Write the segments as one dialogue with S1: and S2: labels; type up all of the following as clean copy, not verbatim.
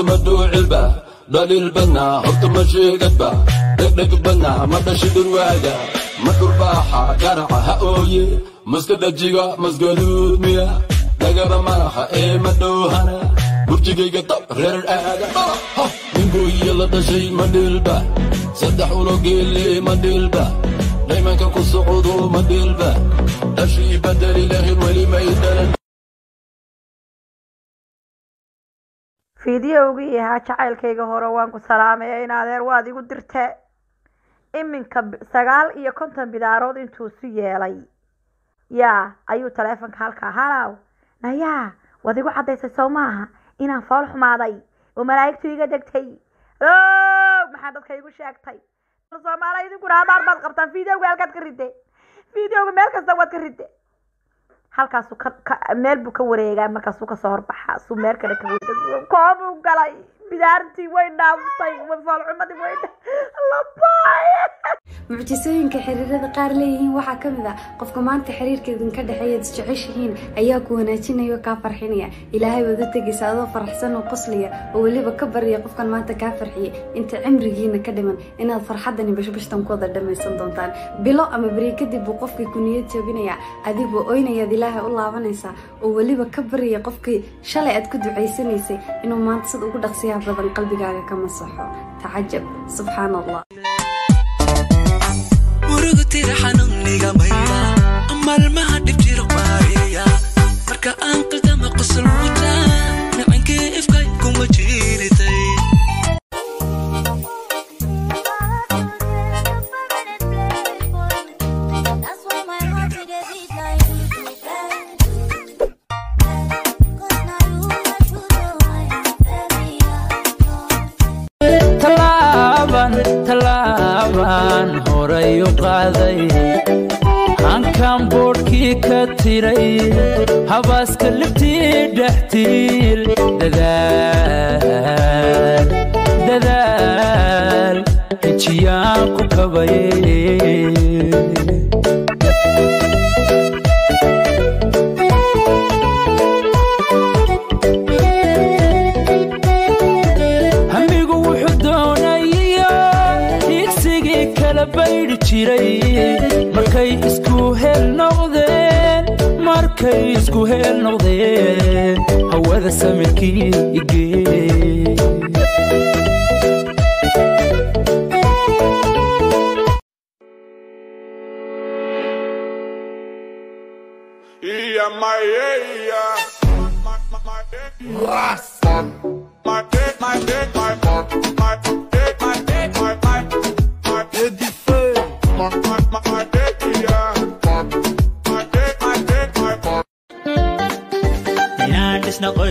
S1: مدوع البا دليل بنا حط مشيقت با دق بنا ما تشد الواجا ما ترباحة قرعة هقوي مسكت الجيغا مسكدود ميا دقب مرحة ايه مدوهنا برجيجي قطب غير الآجا نقول يلا تشي مديل با صدحوا له قيلي مديل با دايما كاكو صعودو مديل با أشي بدل إلهي ولي ما يدلن
S2: fiidiyowgii ahaa jacaylkayga hore waan ku salaamay in adeer waad igu dirtay iminka 9 bidaarood intuu si yeelay yaa ayuu taleefanka halka halaw nayaa waad igu cadaysay Soomaha inaan fool xumaaday oo malaa'igtu iga degtay maxaa dadka igu sheegtay Soomaaliya idinku raadar baad qabtaan fiidiyowga halkaad ka riday fiidiyowga meel kasta waad ka riday halkaas meel buu ka wareegaa markaas uu ka soo horbaxa soo meel kale ka wareego koob uu galay bidaartii way dhaaftay wafal cumadi way labay
S3: mucjisooyinka xiriirada qaar leeyihiin waxa kamid ah qofka maanta xiriirkeedin ka dhaxeeya jeceshihiin ayaa ku wanaajinayo ka farxinaya ilaahay wada tagiisa adoo faraxsan oo qosliya oo waliba ka bariya qofkan maanta ka farxiye inta cimrigiina ka dhiman inaad farxadan bashbashtan ku wada dhamaysan doontaan bilo ama bari kadib uu qofkii ku niyad jabinaya adigoo ooynaya ilaahay u laabanaysa oo waliba ka bariya qofkii shalay aad ku duceysanaysay inuu maanta sid ugu dhaqsiyaa badan qalbigaaga ka masaxo taajab subhanallah
S4: urugti xanuuniga mayda amalmaha dhibjiro qaariya marka aan qaldama qosol muta nacankii ifkay kuma jiritay
S5: talaaban horay u qaaday hankan boodhkii ka tiray habaaska libtii dhextiil dadaal hijiyaan ku kabayay baydi jiray markay isku hel noqdeen hawada samirkii igee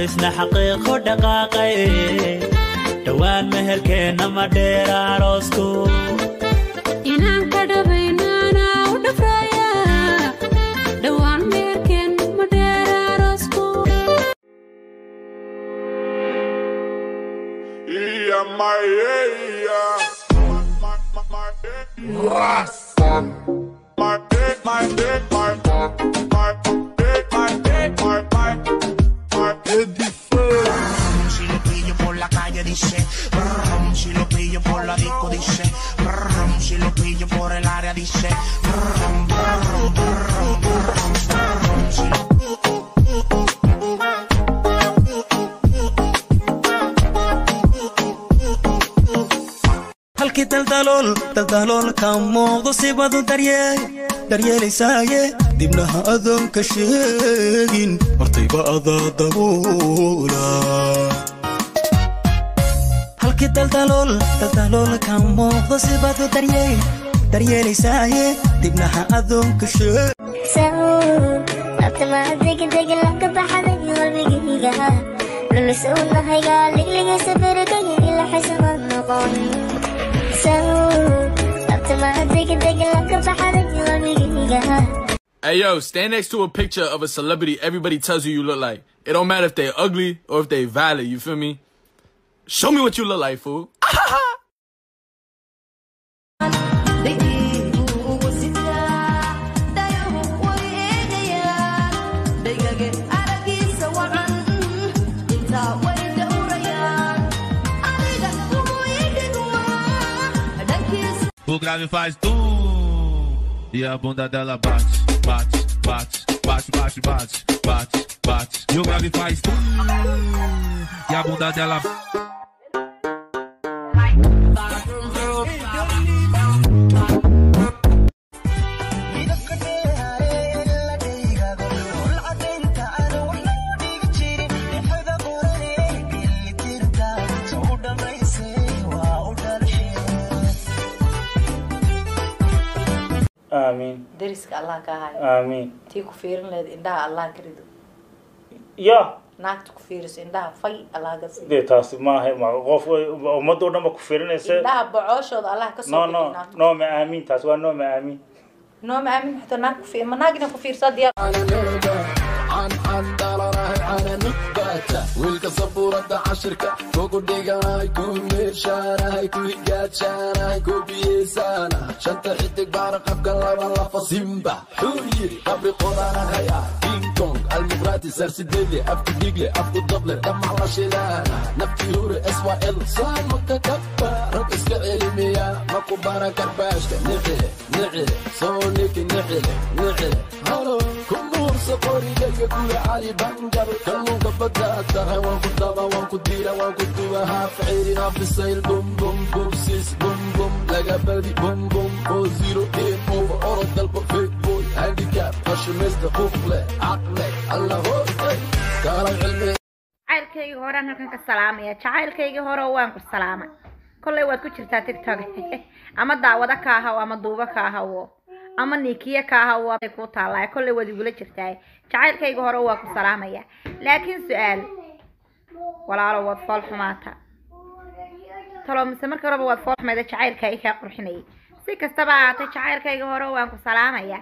S6: isna xaqiiqo dhaqaaqay dhawaan meherkeena ma dheera aroosku
S3: inaan ka dhabaynaana u dhafraya dhawaan meherkeena ma dheera aroosku
S4: Si lo pillo por la disco dice, si lo pillo por el área dice, halkii daldalool ka muuqdo sibadu daryeelaysaye dibnaha adoon ka sheegin hortayba adaa daboola halkii daldalool ka muuqdo sibadu daryeelaysaye dibnaha adoon ka sheegin abtama deg laka baxday qalbigayga lulusuna hayga ligliga safarkayga ila xisama noqon
S1: Hey yo, stand next to a picture of a celebrity everybody tells you look like. It don't matter if they're ugly or if they valid, you feel me? Show me what you look like, fool.
S7: O grave faz tum. E a bunda dela bate, bate, bate, bate, bate, bate, bate, bate. E o grave faz tum. E a bunda dela
S8: آمين
S2: deriska allah ka hayo
S8: آمين
S2: tii ku fiirin leed indhaha allah ka rido
S8: يا
S2: naagta ku fiiriso indhaha fay allah ka siiyo
S8: دي تاس ما هي ما قف وما دور ما كفرنا يصير
S2: indhaha bocooshooda allah ka soo
S8: نو نو
S2: bixinaa
S8: نو ما آمين تاس وانو ما آمين
S2: noo ma aamin xataa naag ku fiir ma naagina ku fiirsaa diyaar
S1: عن دلراي على نقباتا ويلك صبورة عشركة فوق ديغاي كل شاراي كل جات شاراي كوبيسانا شنطة حدك بارق أبقى الله فصيمبا حويري قبل قرانا هيا كينج كونغ المبراتي سرسي ديلي أبكي ديجلي أبكي الدبلة دم على شيلانا نبكي هوري اسوا إل صار مكة كبا رب اسكا علمية مكو بارا كرباشة نعلي نعلي صونيكي نعلي نعلي هلو كمور سقوري جاي كل عالي بنجر كلون كبدا ترى وانكو دابا وانكو ديرا وانكو دوها فعيرنا في السيل بوم بوم بوم سيس بوم بوم لقى بلدي بوم بوم بو زيرو ايم اوفر اورد البو فيك بوي هاندي كاب خش مزد خوفلي عقلي الله هو كارا علمي
S2: jacaylkayga horaan halkan ka salaamaya jacaylkayga hore waan ku salaamay kollay waad ku jirtaa tiktok ama daawada ka ahaw ama duuba ka ahaw ama nikiya ka ahaw ay ku taalay kollay waad igula jirtaa jacaylkayga hore waan ku salaamaya laakiin su'aal walaalo waad fool xumaata talo mise marka hore waad fool xumayda jacaylkayga qurxinay si kastaba ahaatee jacaylkayga hore waan ku salaamaya